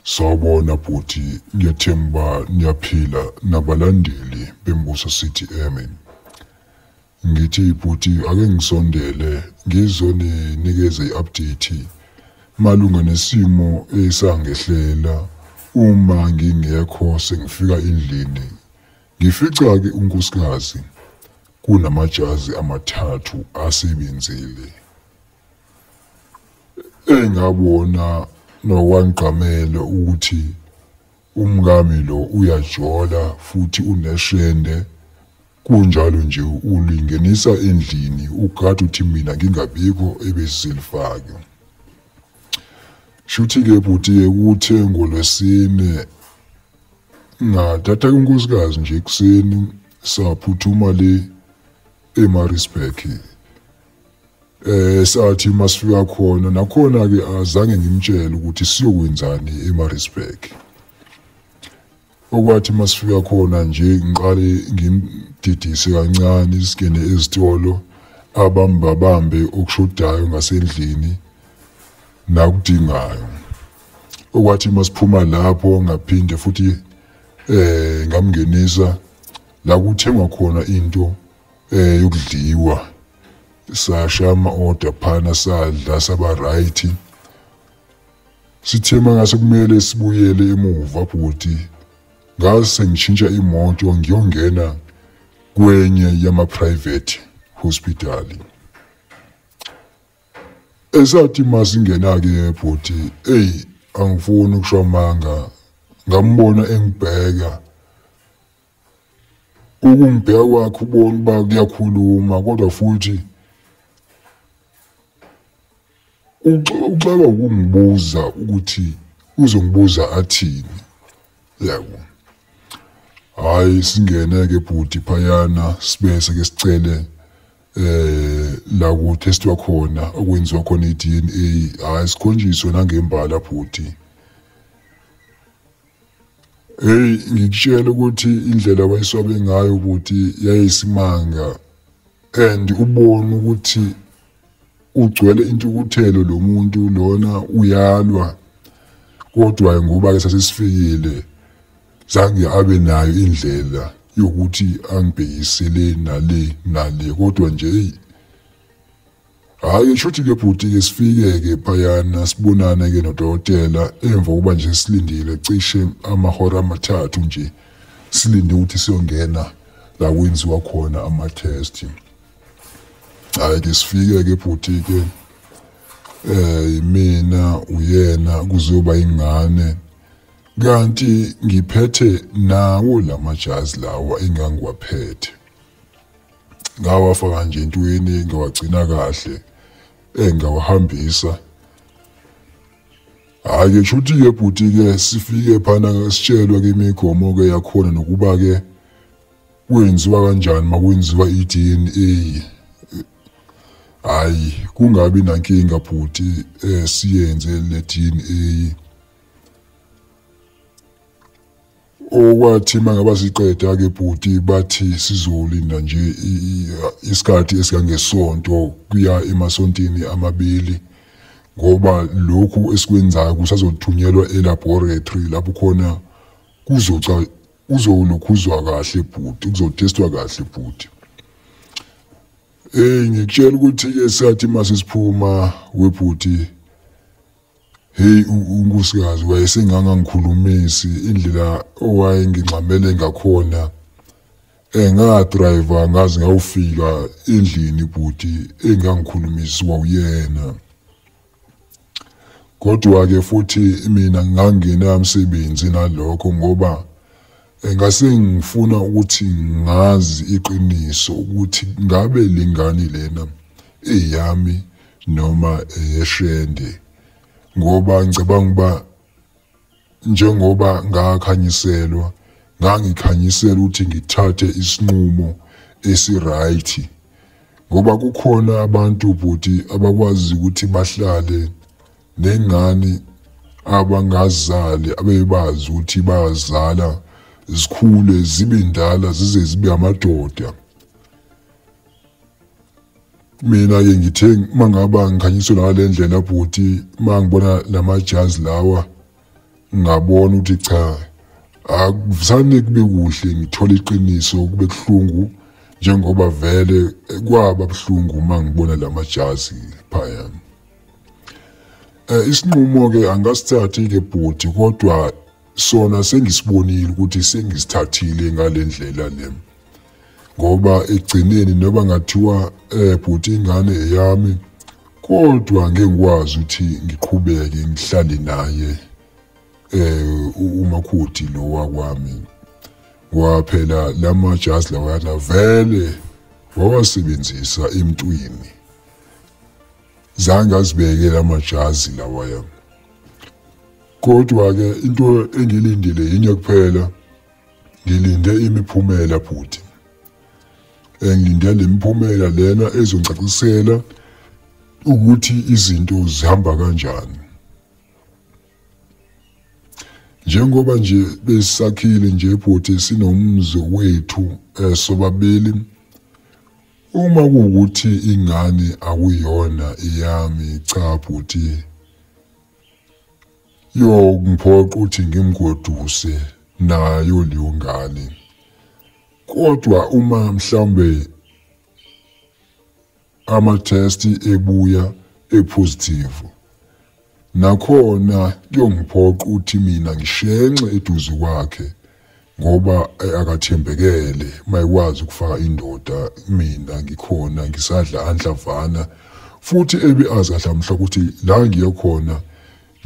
Sawubona bhuti, ngiyathemba niyaphila nabalandeli beMbuso City Airmen. Ngithi bhuti ake ngisondele ngizoninikeza i-update malunga nesimo esangehlela uma ngingekho sengifika endlini. Ngifica-ke unkosikazi kunamajazi amathathu asebenzile engabona nokwangqamela ukuthi umngami lo uyajola futhi uneshende, kunjalo nje ulingenisa endlini ugada uthi mina ngingabikho ebesizilifake. Shuthi-ke bhuti-ke kuthe ngoLwesine ngathatha unkosikazi nje ekuseni saphuthuma le eMaritzburg. Sathi masifika khona nakhona-ke azange ngimtshele ukuthi siyokwenzani eMaritzburg. Okwathi masifika khona nje ngiqale ngimdidise kancane singene ezitolo abambabambe okushodayo ngasendlini nakudingayo. Okwathi masiphuma lapho ngaphinde futhi ngamngenisa la kuthengwa khona into yokudliwa. Sashaya ama-order phana sadla saba right. Sithe mangase kumele sibuyele emuva bhuti, ngase ngishintsha imoto ngiyongena kwenye yama-private hospital. Esathi masingena-ke bhuti, angifuni ukusho amanga, ngambona engibheka. Ukungibheka kwakhe ubona uba kuyakhuluma kodwa futhi ucaba ukungibuza ukuthi uzongibuza athini, yabo. Hayi singene-ke bhuti phayana sibese-ke sicele la kuthestwa khona okwenziwa khona i-DNA. Hayi sikhonjiswe nangembala bhuti. Ngikutshela ukuthi indlela wayeswabe ngayo bhuti yayisimanga, and ubone ukuthi ugcwele intukuthelo lo muntu lona uyalwa, kodwa ngoba-ke sasesifikile zange abe nayo indlela yokuthi angibhekisele nale kodwa nje hayi shuthi-ke bhuti-ke sifike-ke phayana sibonane-ke nodokotela emva kokuba nje silindile cishe amahora amathathu nje silinde ukuthi siyongena la kwenziwa khona ama-test. Hayi-ke sifike-ke bhuti-ke mina uyena kuzoba ingane, kanti ngiphethe nawo lamajazi lawa engangiwaphethe. Ngawafaka nje entweni ngawagcina kahle ngawahambisa. Hayi-ke shuthi-ke bhuti-ke sifike phana sitshelwa-ke imigomo-ke yakhona nokuba-ke kwenziwa kanjani makwenziwa i-DNA. Hayi kungabi nankinga bhuti, siyenze le DNA. Okwathi mangaba siqeda-ke bhuti bathi sizolinda nje isikhathi esikangesonto kuya emasontweni amabili, ngoba lokhu esikwenzayo kusazothunyelwa elaboratory lapho khona kuzolokhuzwa kahle bhuti, kuzotestwa kahle bhuti. Ngikutshela ukuthi-ke sathi masisiphuma webhuti, unkosikazi wayesengangangikhulumisi indlela owayengingxamele ngakhona. Ngadriver ngaze ngawufika endlini bhuti engangikhulumisi wawuyena. Kodwa-ke futhi mina ngangena umsebenzi nalokho ngoba ngase ngifuna ukuthi ngazi iqiniso ukuthi ngabe lengane lena eyami noma eyeshende, ngoba ngicabanga uba njengoba ngakhanyiselwa ngangikhanyisela ukuthi ngithathe isinqumo esi-right, ngoba kukhona abantu bhuti abakwazi ukuthi bahlale nengane abangazali abebazi ukuthi bayazala zikhule zibe ndala zize zibe amadoda. Mina-ke ngithe mangaba ngikhanyiswa ngale ndlela bhuti, mangibona lamajazi lawa ngabona ukuthi cha akuvusane kube kuhle ngithola iqiniso kube kuhlungu njengoba vele kwaba buhlungu mangibona lamajazi phaya. Isinqumo ke angasithathi ke bhuti kodwa sona sengisibonile ukuthi sengisithathile ngalendlela le. Ngoba egcineni noba ngathiwa bhuti ingane eyami kodwa ngeke ngikwazi ukuthi ngiqhubeke ngihlale naye umakoti lo wakwami. Waphela lamajazi lawana vele wawasebenzisa emntwini. Zange azibeke lamajazi lawaya. Kodwa ke into engilindile yinye kuphela, ngilinde imiphumela bhuti. Ngilinde lemiphumela lena ezongicacisela ukuthi izinto zihamba kanjani. Njengoba nje besisakhile nje bhuti sinomzi wethu sobabili, uma kuwukuthi ingane akuyona iyami cha bhuti ngiphoqa ukuthi ngimgoduse nayo leyo ngane. Kodwa uma mhlambe ama-test ebuya e-positive nakhona kuyongiphoqa ukuthi mina ngishenxe eduze kwakhe ngoba akathembekele mayikwazi ukufaka indoda mina ngikhona ngisadla andlavana futhi ebe azi kahle mhla ukuthi la ngiyakhona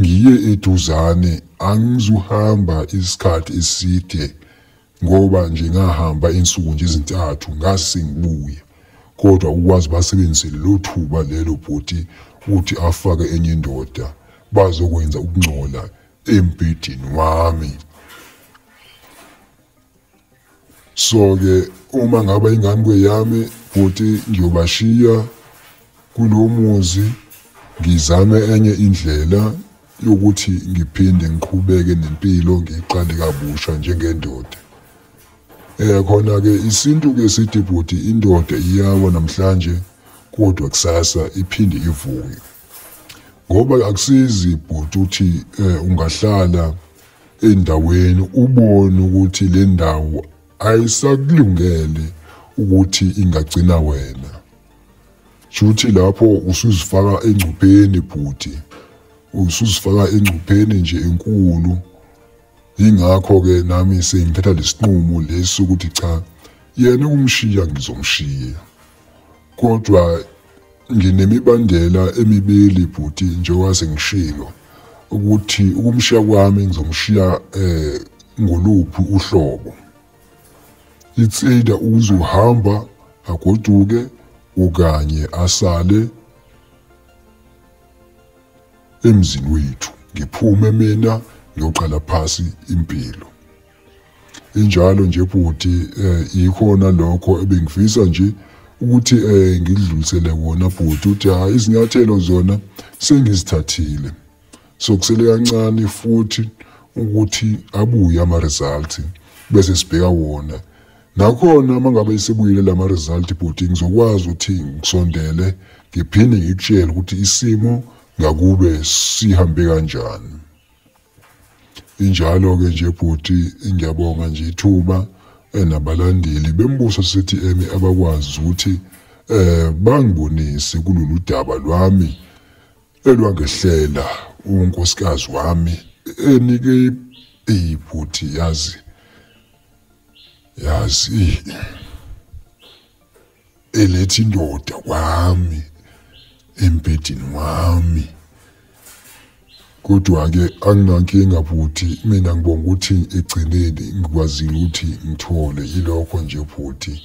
ngiye eduzane angizuhamba isikhathi eside ngoba nje ngahamba insuku nje ezintathu ngase sengibuye. Kodwa ukwazi basebenzisele lo thuba lelo bhuti ukuthi afake enye indoda bazokwenza ukungcola empedini wami. So ke uma ngaba ingane kweyami bhuti ngiyobashiya kulomuzi ngizame enye indlela yokuthi ngiphinde ngiqhubeke nempilo ngiqale kabusha njengendoda. Khona ke isintu ke sithi bhuti indoda iyawa namhlanje kodwa kusasa iphinde ivuke. Ngoba akusizi bhuti uthi ungahlala endaweni ubone ukuthi le ndawo ayisakulungele ukuthi ingagcina wena. Shuthi lapho usuzifaka engcupheni bhuti. Usuzifaka engcupheni nje enkulu. Ingakho ke nami sengithatha lesinqumo lesi ukuthi cha yena umshiya ngizomshiya. Kodwa nginemibandela emibili bhuti njengoba sengishilo ukuthi ukumshiya kwami ngizomshiya ngoluphi uhlobo. It's either uzuhamba agoduke okanye asale emzini wethu ngiphume mina ngiyoqala phasi impilo. Injalo nje bhuti ikhona lokho ebengifisa nje ukuthi ngidlulisele wona bhuti uthi izinyathelo zona sengizithathile. So kusele kancane futhi ukuthi abuye ama-result bese sibheka wona. Nakhona mangabe isebuyile lama result bhuti ngizokwazi ukuthi ngisondele ngiphinde ngikutshela ukuthi isimo ngakube sihambe kanjani. Injalo ke nje bhuti ngiyabonga nje ithuba nabalandeli bembuso sithi abakwazi ukuthi bangibonise kulolu daba lwami elwangehlela unkosikazi wami enike ibhuti yazi elethi indoda kwami empedini wami. Kodwa ke anginankinga bhuti mina ngibonga ukuthi egcineni ngikwazile ukuthi ngithole ilokho nje bhuti